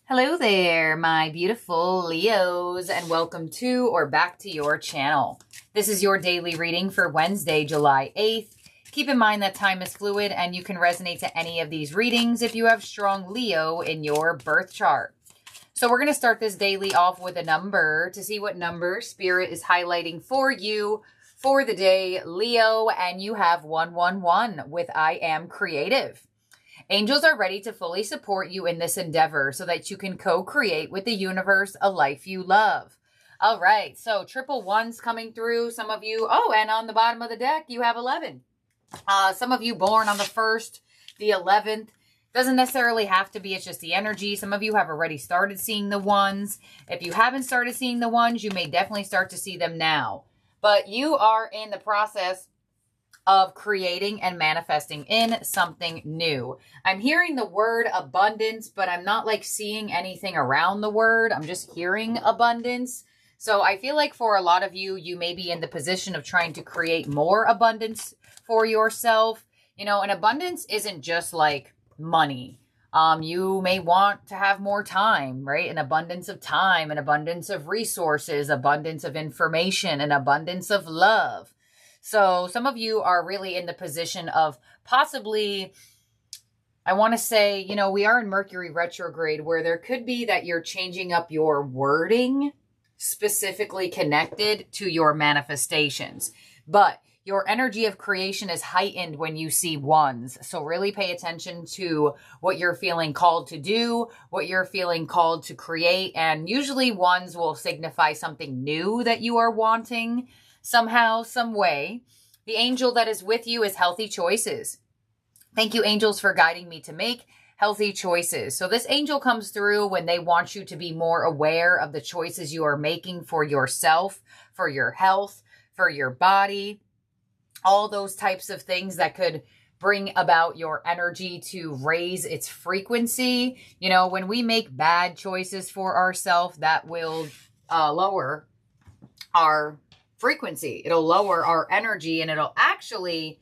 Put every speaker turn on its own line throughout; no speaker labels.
Hello there, my beautiful Leos, and welcome to or back to your channel. This is your daily reading for Wednesday, July 8th. Keep in mind that time is fluid and you can resonate to any of these readings if you have strong Leo in your birth chart. So we're going to start this daily off with a number to see what number Spirit is highlighting for you for the day, Leo, and you have 111 with I Am Creative. Angels are ready to fully support you in this endeavor so that you can co-create with the universe a life you love. All right, so triple ones coming through. Some of you, and on the bottom of the deck, you have 11. Some of you born on the 1st, the 11th. Doesn't necessarily have to be, it's just the energy. Some of you have already started seeing the ones. If you haven't started seeing the ones, you may definitely start to see them now. But you are in the process of creating and manifesting in something new. I'm hearing the word abundance, but I'm not like seeing anything around the word. I'm just hearing abundance. So I feel like for a lot of you, you may be in the position of trying to create more abundance for yourself. You know, and abundance isn't just like money. You may want to have more time, right? An abundance of time, an abundance of resources, abundance of information, an abundance of love. So some of you are really in the position of possibly, I want to say, you know, we are in Mercury retrograde where there could be that you're changing up your wording specifically connected to your manifestations. But your energy of creation is heightened when you see ones. So really pay attention to what you're feeling called to do, what you're feeling called to create. And usually ones will signify something new that you are wanting. Somehow, some way. The angel that is with you is healthy choices. Thank you, angels, for guiding me to make healthy choices. So this angel comes through when they want you to be more aware of the choices you are making for yourself, for your health, for your body, all those types of things that could bring about your energy to raise its frequency. You know, when we make bad choices for ourselves, that will lower our frequency. It'll lower our energy and it'll actually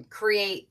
create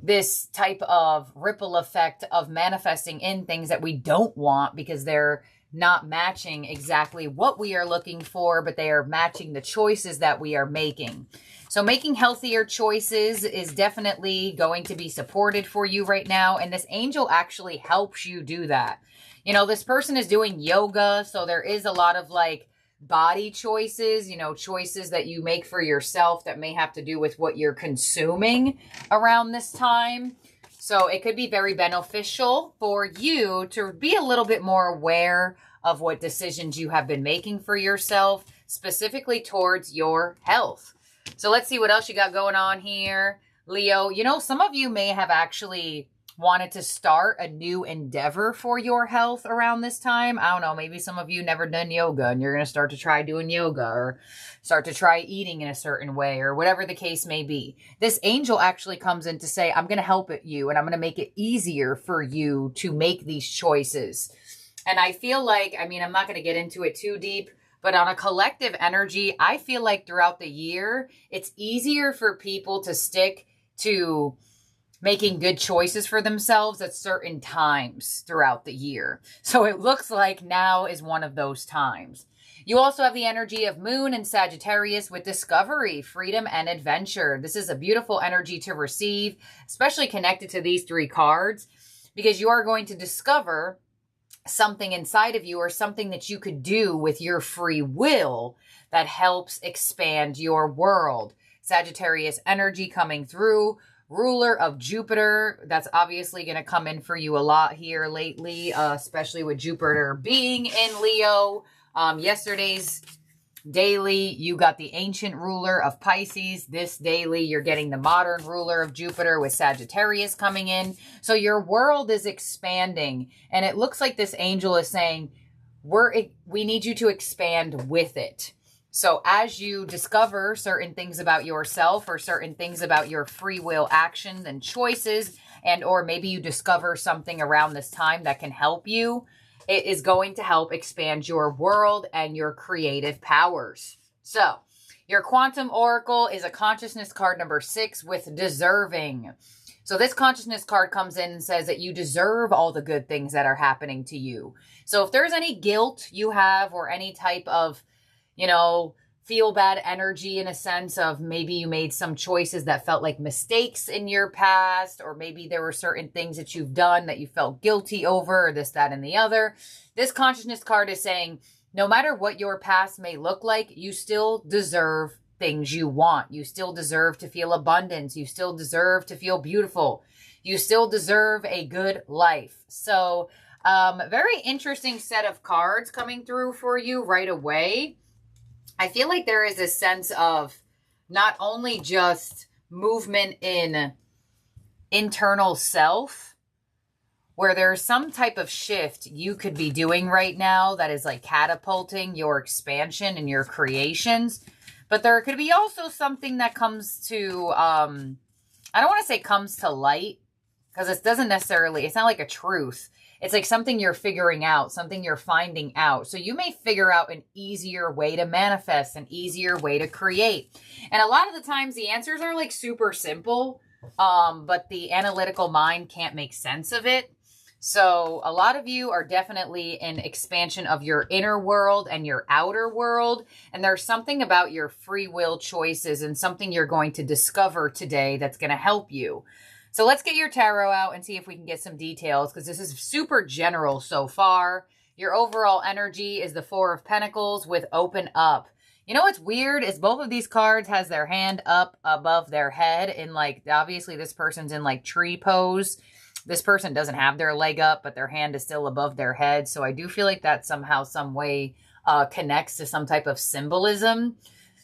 this type of ripple effect of manifesting in things that we don't want because they're not matching exactly what we are looking for, but they are matching the choices that we are making. So making healthier choices is definitely going to be supported for you right now. And this angel actually helps you do that. You know, this person is doing yoga. So there is a lot of like body choices, you know, choices that you make for yourself that may have to do with what you're consuming around this time. So it could be very beneficial for you to be a little bit more aware of what decisions you have been making for yourself, specifically towards your health. So let's see what else you got going on here, Leo. You know, some of you may have actually wanted to start a new endeavor for your health around this time. I don't know, maybe some of you never done yoga and you're going to start to try doing yoga or start to try eating in a certain way or whatever the case may be. This angel actually comes in to say, I'm going to help you and I'm going to make it easier for you to make these choices. And I feel like, I mean, I'm not going to get into it too deep, but on a collective energy, I feel like throughout the year, it's easier for people to stick to making good choices for themselves at certain times throughout the year. So it looks like now is one of those times. You also have the energy of Moon and Sagittarius with discovery, freedom, and adventure. This is a beautiful energy to receive, especially connected to these three cards, because you are going to discover something inside of you or something that you could do with your free will that helps expand your world. Sagittarius energy coming through. Ruler of Jupiter, that's obviously going to come in for you a lot here lately, especially with Jupiter being in Leo. Yesterday's daily, you got the ancient ruler of Pisces. This daily, you're getting the modern ruler of Jupiter with Sagittarius coming in. So your world is expanding, and it looks like this angel is saying, we need you to expand with it. So as you discover certain things about yourself or certain things about your free will actions and choices, and or maybe you discover something around this time that can help you, it is going to help expand your world and your creative powers. So your quantum oracle is a consciousness card number 6 with deserving. So this consciousness card comes in and says that you deserve all the good things that are happening to you. So if there's any guilt you have or any type of, you know, feel bad energy in a sense of maybe you made some choices that felt like mistakes in your past, or maybe there were certain things that you've done that you felt guilty over, or this, that, and the other. This consciousness card is saying, no matter what your past may look like, you still deserve things you want. You still deserve to feel abundance. You still deserve to feel beautiful. You still deserve a good life. So, very interesting set of cards coming through for you right away. I feel like there is a sense of not only just movement in internal self, where there's some type of shift you could be doing right now that is like catapulting your expansion and your creations, but there could be also something that comes to, I don't want to say comes to light, because it doesn't necessarily, it's not like a truth. It's like something you're figuring out, something you're finding out. So you may figure out an easier way to manifest, an easier way to create. And a lot of the times the answers are like super simple, but the analytical mind can't make sense of it. So a lot of you are definitely in expansion of your inner world and your outer world. And there's something about your free will choices and something you're going to discover today that's going to help you. So let's get your tarot out and see if we can get some details, because this is super general so far. Your overall energy is the Four of Pentacles with open up. You know what's weird is both of these cards has their hand up above their head in like, obviously this person's in like tree pose. This person doesn't have their leg up, but their hand is still above their head. So I do feel like that somehow, some way connects to some type of symbolism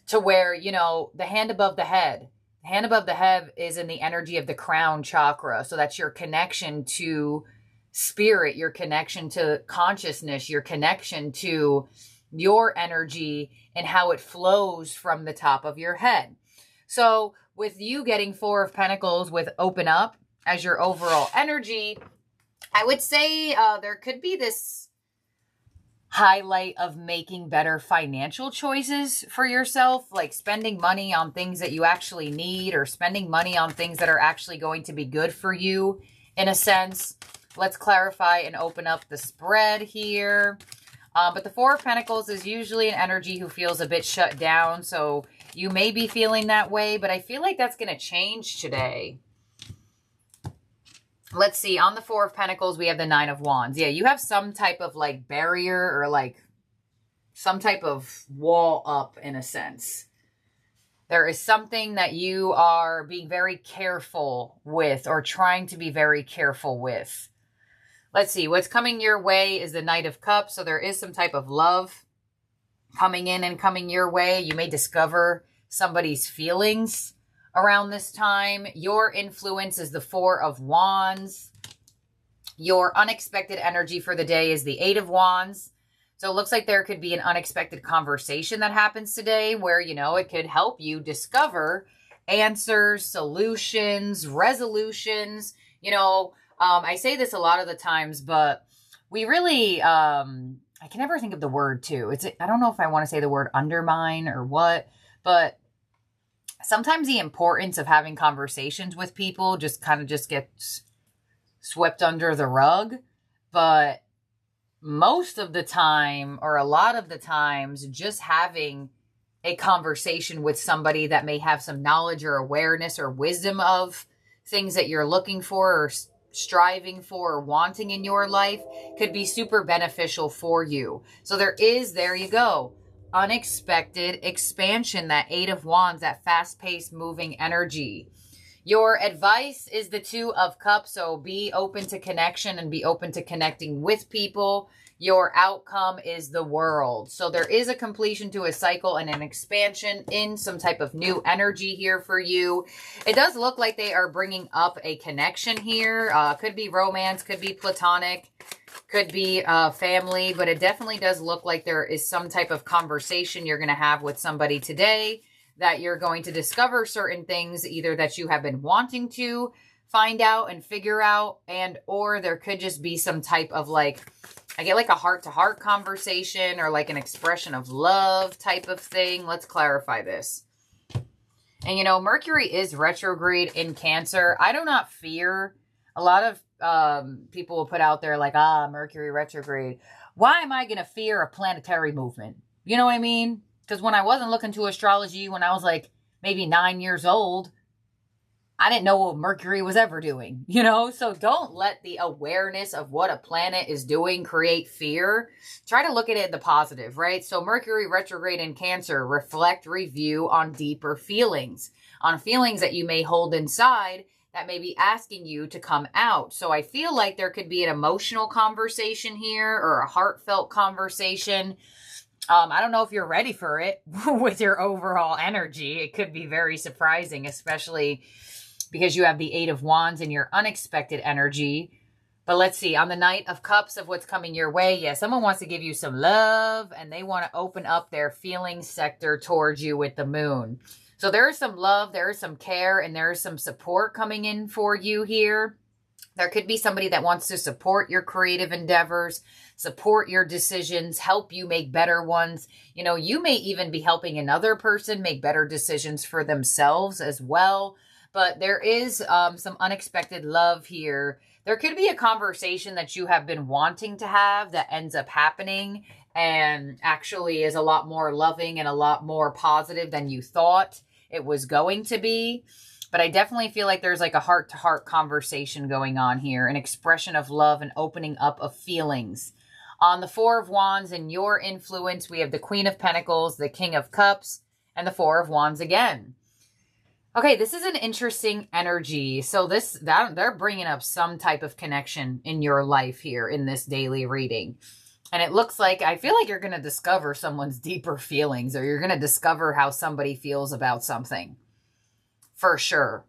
to where, you know, the hand above the head. Hand above the head is in the energy of the crown chakra. So that's your connection to spirit, your connection to consciousness, your connection to your energy and how it flows from the top of your head. So with you getting Four of Pentacles with open up as your overall energy, I would say there could be this highlight of making better financial choices for yourself, like spending money on things that you actually need, or spending money on things that are actually going to be good for you in a sense. Let's clarify and open up the spread here. But the Four of Pentacles is usually an energy who feels a bit shut down. So you may be feeling that way, but I feel like that's going to change today. Let's see, on the Four of Pentacles, we have the Nine of Wands. Yeah, you have some type of like barrier or like some type of wall up in a sense. There is something that you are being very careful with or trying to be very careful with. Let's see, what's coming your way is the Knight of Cups. So there is some type of love coming in and coming your way. You may discover somebody's feelings around this time. Your influence is the Four of Wands. Your unexpected energy for the day is the Eight of Wands. So it looks like there could be an unexpected conversation that happens today where, you know, it could help you discover answers, solutions, resolutions. You know, I say this a lot of the times, but we really, I can never think of the word too. I don't know if I want to say the word undermine or what, but sometimes the importance of having conversations with people just kind of just gets swept under the rug. But most of the time, or a lot of the times, just having a conversation with somebody that may have some knowledge or awareness or wisdom of things that you're looking for or striving for or wanting in your life could be super beneficial for you. So there you go. Unexpected expansion, that Eight of Wands, that fast-paced moving energy. Your advice is the Two of Cups, so be open to connection and be open to connecting with people. Your outcome is the World. So there is a completion to a cycle and an expansion in some type of new energy here for you. It does look like they are bringing up a connection here. Could be romance, could be platonic, could be family, but it definitely does look like there is some type of conversation you're going to have with somebody today that you're going to discover certain things either that you have been wanting to find out and figure out, and or there could just be some type of like, I get like a heart-to-heart conversation or like an expression of love type of thing. Let's clarify this. And, you know, Mercury is retrograde in Cancer. I do not fear. A lot of people will put out there like, Mercury retrograde. Why am I going to fear a planetary movement? You know what I mean? Because when I wasn't looking to astrology, when I was like maybe 9 years old, I didn't know what Mercury was ever doing, you know? So don't let the awareness of what a planet is doing create fear. Try to look at it in the positive, right? So Mercury retrograde in Cancer, reflect, review on deeper feelings, on feelings that you may hold inside that may be asking you to come out. So I feel like there could be an emotional conversation here or a heartfelt conversation. I don't know if you're ready for it with your overall energy. It could be very surprising, especially because you have the 8 of Wands in your unexpected energy. But let's see, on the Knight of Cups of what's coming your way, yeah, someone wants to give you some love and they want to open up their feeling sector towards you with the Moon. So there is some love, there is some care, and there is some support coming in for you here. There could be somebody that wants to support your creative endeavors, support your decisions, help you make better ones. You know, you may even be helping another person make better decisions for themselves as well. But there is some unexpected love here. There could be a conversation that you have been wanting to have that ends up happening and actually is a lot more loving and a lot more positive than you thought it was going to be. But I definitely feel like there's like a heart-to-heart conversation going on here, an expression of love and opening up of feelings. On the 4 of Wands and your influence, we have the Queen of Pentacles, the King of Cups, and the 4 of Wands again. Okay, this is an interesting energy. So they're bringing up some type of connection in your life here in this daily reading. And it looks like, I feel like you're going to discover someone's deeper feelings, or you're going to discover how somebody feels about something. For sure.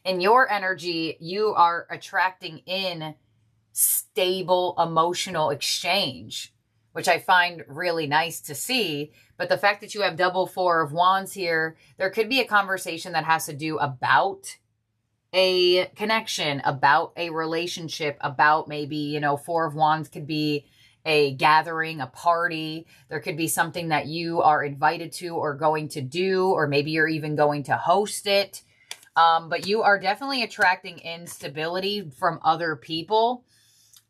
In your energy, you are attracting in stable emotional exchange, which I find really nice to see. But the fact that you have double 4 of Wands here, there could be a conversation that has to do about a connection, about a relationship, about maybe, you know, 4 of Wands could be a gathering, a party. There could be something that you are invited to or going to do, or maybe you're even going to host it. But you are definitely attracting instability from other people.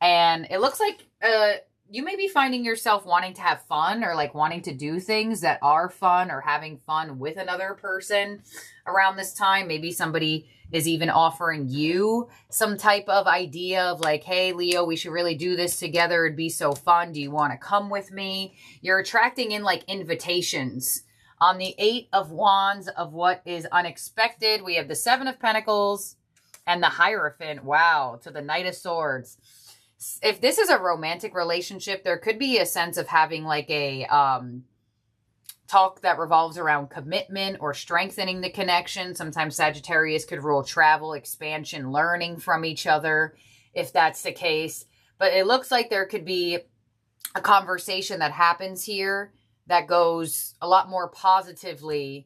And it looks like you may be finding yourself wanting to have fun, or like wanting to do things that are fun, or having fun with another person around this time. Maybe somebody is even offering you some type of idea of like, hey, Leo, we should really do this together. It'd be so fun. Do you want to come with me? You're attracting in like invitations. On the 8 of Wands of what is unexpected, we have the 7 of Pentacles and the Hierophant. Wow, to the Knight of Swords. If this is a romantic relationship, there could be a sense of having like a talk that revolves around commitment or strengthening the connection. Sometimes Sagittarius could rule travel, expansion, learning from each other, if that's the case. But it looks like there could be a conversation that happens here that goes a lot more positively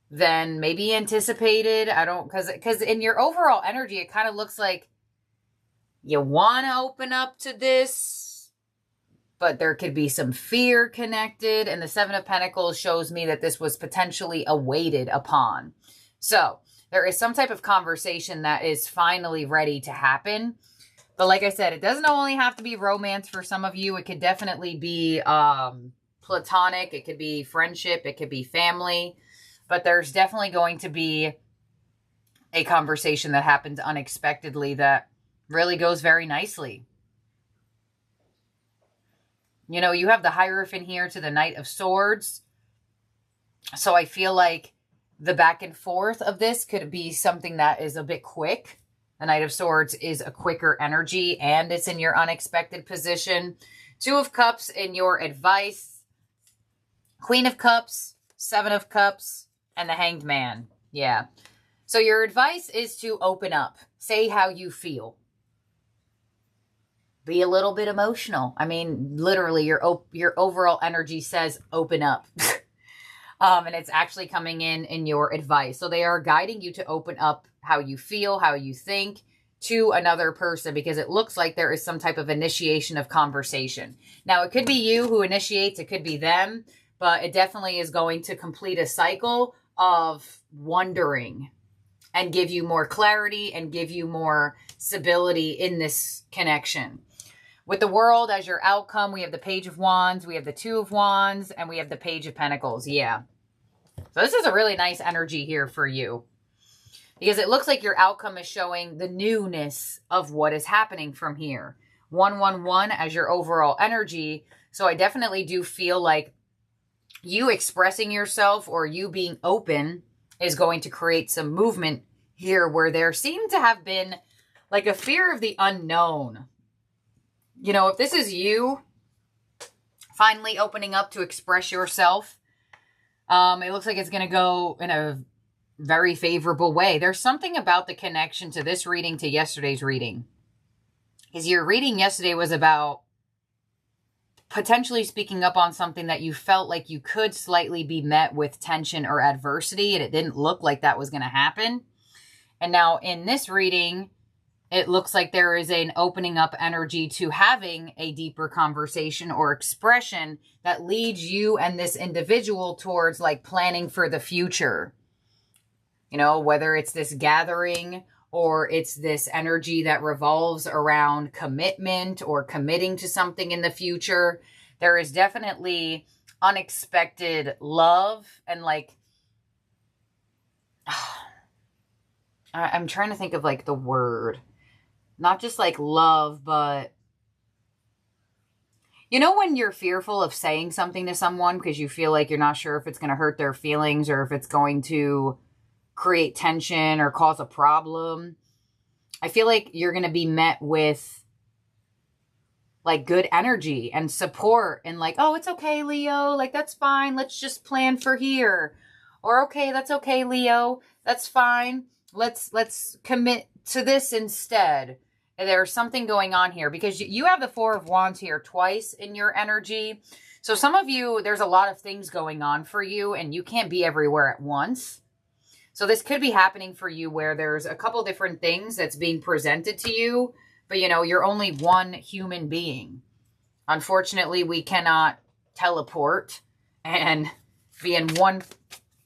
than maybe anticipated. Because in your overall energy, it kind of looks like you want to open up to this, but there could be some fear connected. And the 7 of Pentacles shows me that this was potentially awaited upon. So there is some type of conversation that is finally ready to happen. But like I said, it doesn't only have to be romance for some of you. It could definitely be platonic. It could be friendship. It could be family. But there's definitely going to be a conversation that happens unexpectedly that really goes very nicely. You know, you have the Hierophant here to the Knight of Swords. So I feel like the back and forth of this could be something that is a bit quick. The Knight of Swords is a quicker energy, and it's in your unexpected position. 2 of Cups in your advice. Queen of Cups, 7 of Cups, and the Hanged Man. Yeah. So your advice is to open up. Say how you feel. Be a little bit emotional. I mean, literally, your overall energy says open up. And it's actually coming in your advice. So they are guiding you to open up how you feel, how you think to another person, because it looks like there is some type of initiation of conversation. Now, it could be you who initiates. It could be them. But it definitely is going to complete a cycle of wondering and give you more clarity and give you more stability in this connection. With the World as your outcome, we have the Page of Wands, we have the Two of Wands, and we have the Page of Pentacles. Yeah. So this is a really nice energy here for you, because it looks like your outcome is showing the newness of what is happening from here. 111 as your overall energy. So I definitely do feel like you expressing yourself or you being open is going to create some movement here, where there seemed to have been like a fear of the unknown. You know, if this is you finally opening up to express yourself, it looks like it's going to go in a very favorable way. There's something about the connection to this reading to yesterday's reading. Because your reading yesterday was about potentially speaking up on something that you felt like you could slightly be met with tension or adversity, and it didn't look like that was going to happen. And now in this reading, it looks like there is an opening up energy to having a deeper conversation or expression that leads you and this individual towards like planning for the future. You know, whether it's this gathering or it's this energy that revolves around commitment or committing to something in the future. There is definitely unexpected love and like, I'm trying to think of like the word, not just like love, but you know, when you're fearful of saying something to someone because you feel like you're not sure if it's going to hurt their feelings or if it's going to create tension or cause a problem. I feel like you're going to be met with like good energy and support and like, oh, it's okay, Leo. Like, that's fine. Let's just plan for here. Or, okay, that's okay, Leo. That's fine. Let's commit to this instead. And there's something going on here because you have the Four of Wands here twice in your energy. So some of you, there's a lot of things going on for you and you can't be everywhere at once. So this could be happening for you where there's a couple different things that's being presented to you, but you know, you're only one human being. Unfortunately, we cannot teleport and be in one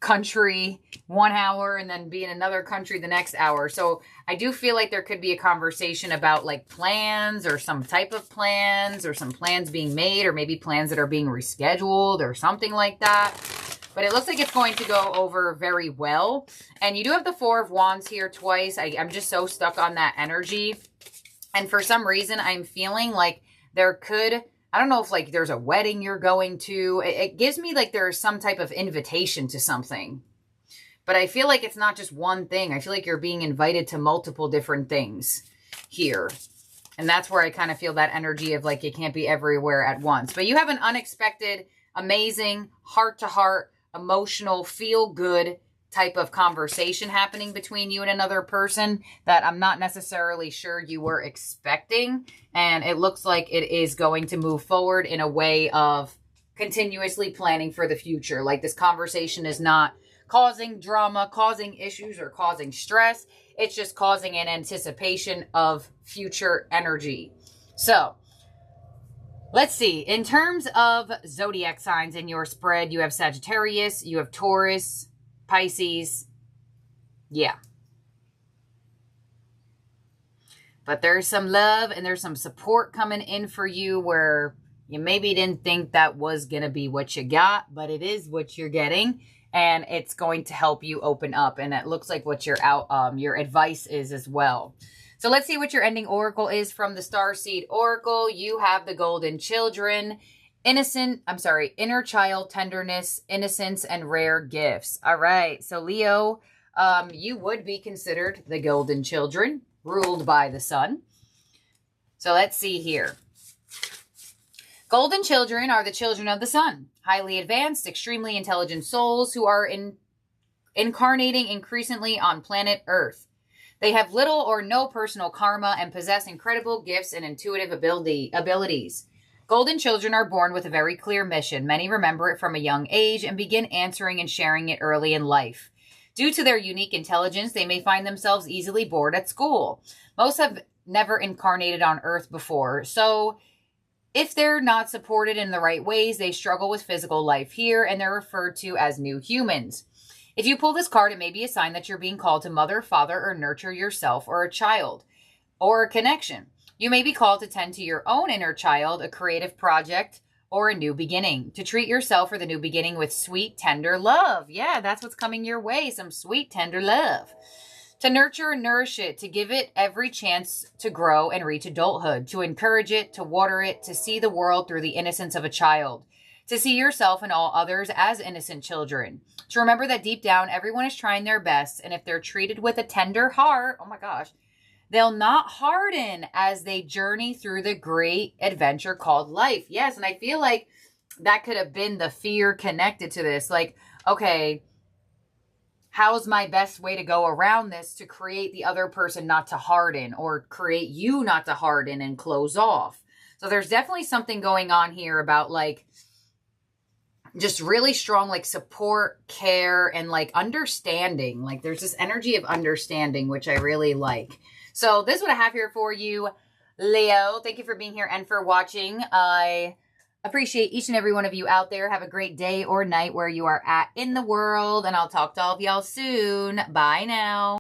country 1 hour and then be in another country the next hour. So I do feel like there could be a conversation about like plans or some type of plans or some plans being made or maybe plans that are being rescheduled or something like that. But it looks like it's going to go over very well. And you do have the Four of Wands here twice. I'm just so stuck on that energy. And for some reason, I'm feeling like there could, I don't know if like there's a wedding you're going to. It gives me like there's some type of invitation to something. But I feel like it's not just one thing. I feel like you're being invited to multiple different things here. And that's where I kind of feel that energy of like you can't be everywhere at once. But you have an unexpected, amazing, heart-to-heart, emotional, feel-good type of conversation happening between you and another person that I'm not necessarily sure you were expecting. And it looks like it is going to move forward in a way of continuously planning for the future. Like this conversation is not causing drama, causing issues, or causing stress. It's just causing an anticipation of future energy. So let's see. In terms of zodiac signs in your spread, you have Sagittarius, you have Taurus, Pisces. Yeah. But there's some love and there's some support coming in for you where you maybe didn't think that was going to be what you got, but it is what you're getting. And it's going to help you open up. And it looks like what your advice is as well. So let's see what your ending oracle is from the Starseed Oracle. You have the Golden Children, inner child tenderness, innocence, and rare gifts. All right. So Leo, you would be considered the Golden Children, ruled by the sun. So let's see here. Golden children are the children of the sun, highly advanced, extremely intelligent souls who are incarnating increasingly on planet Earth. They have little or no personal karma and possess incredible gifts and intuitive abilities. Golden children are born with a very clear mission. Many remember it from a young age and begin answering and sharing it early in life. Due to their unique intelligence, they may find themselves easily bored at school. Most have never incarnated on Earth before, so if they're not supported in the right ways, they struggle with physical life here, and they're referred to as new humans. If you pull this card, it may be a sign that you're being called to mother, father, or nurture yourself or a child or a connection. You may be called to tend to your own inner child, a creative project, or a new beginning. To treat yourself or the new beginning with sweet, tender love. Yeah, that's what's coming your way. Some sweet, tender love. To nurture and nourish it, to give it every chance to grow and reach adulthood, to encourage it, to water it, to see the world through the innocence of a child, to see yourself and all others as innocent children, to remember that deep down, everyone is trying their best, and if they're treated with a tender heart, oh my gosh, they'll not harden as they journey through the great adventure called life. Yes, and I feel like that could have been the fear connected to this. Like, okay, how's my best way to go around this to create the other person not to harden, or create you not to harden and close off? So there's definitely something going on here about like just really strong like support, care, and like understanding. Like there's this energy of understanding, which I really like. So this is what I have here for you, Leo. Thank you for being here and for watching. I appreciate each and every one of you out there. Have a great day or night where you are at in the world. And I'll talk to all of y'all soon. Bye now.